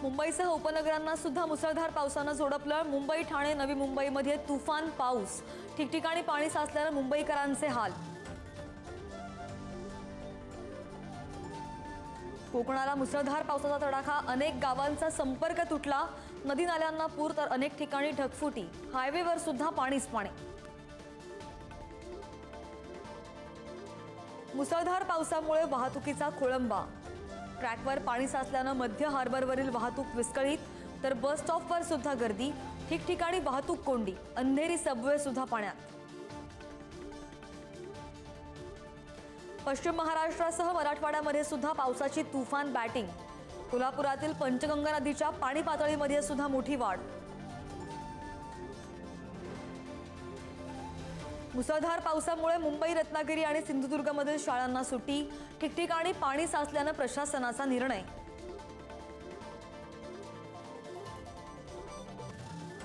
मुंबईसह उपनगरांना सुद्धा मुसळधार पावसानं झोडपलं। मुंबई, ठाणे, नवी मुंबईमध्ये तुफान पाऊस, ठिकठिकाणी पाणी साचल्यानं मुंबईकरांचे हाल। कोकणाला मुसळधार पावसाचा तडाखा, अनेक गावांचा संपर्क तुटला। नदी नाल्यांना पूर तर अनेक ठिकाणी ढगफुटी, हायवेवर सुद्धा पाणीच पाणी। मुसळधार पावसामुळे वाहतुकीचा खोळंबा, ट्रॅकवर पाणी साचल्यानं मध्य हार्बरवरील वाहतूक विस्कळीत, तर बस स्टॉपवर सुद्धा गर्दी, ठिकठिकाणी वाहतूक कोंडी, अंधेरी सबवे सुद्धा पाण्यात। पश्चिम महाराष्ट्रासह मराठवाड्यामध्ये सुद्धा पावसाची तुफान बॅटिंग, कोल्हापुरातील पंचगंगा नदीच्या पाणी पातळीमध्ये सुद्धा मोठी वाढ। मुसळधार पावसामुळे मुंबई, रत्नागिरी आणि सिंधुदुर्गमधील शाळांना सुट्टी, ठिकठिकाणी पाणी साचल्यानं प्रशासनाचा निर्णय।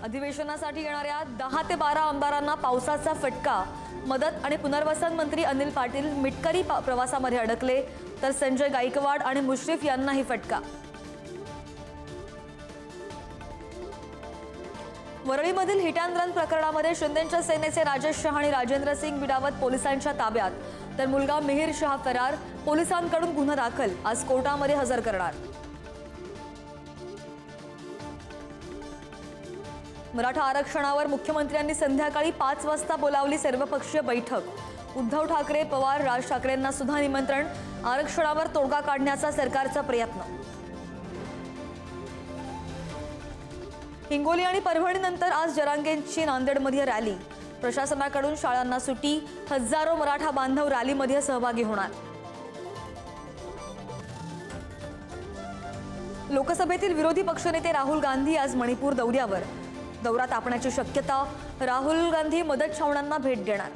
अधिवेशनासाठी येणाऱ्या 10 ते 12 आमदारांना पावसाचा फटका, मदत आणि पुनर्वसन मंत्री अनिल पाटील मिटकरी प्रवासामध्ये अडकले, तर संजय गायकवाड आणि मुश्रीफ यांनाही फटका। वरळीमधील हिट अँड रन प्रकरणामध्ये शिंदेच्या सेनेचे राजेश शहा आणि राजेंद्र सिंग बिडावत पोलिसांच्या ताब्यात, तर मुलगा मिहिर शहा फरार, पोलिसांकडून गुन्हा दाखल, आज कोर्टामध्ये हजर करणार। मराठा आरक्षणावर मुख्यमंत्र्यांनी संध्याकाळी 5 वाजता बोलावली सर्वपक्षीय बैठक, उद्धव ठाकरे, पवार, राज ठाकरेंना सुद्धा निमंत्रण, आरक्षणावर तोडगा काढण्याचा सरकारचा प्रयत्न। हिंगोली आणि परभणीनंतर आज जरांगेंची नांदेडमध्ये रॅली, प्रशासनाकडून शाळांना सुट्टी, हजारो मराठा बांधव रॅलीमध्ये सहभागी होणार। लोकसभेतील विरोधी पक्षनेते राहुल गांधी आज मणिपूर दौऱ्यावर, दौरा तापण्याची शक्यता, राहुल गांधी मदत छावण्यांना भेट देणार।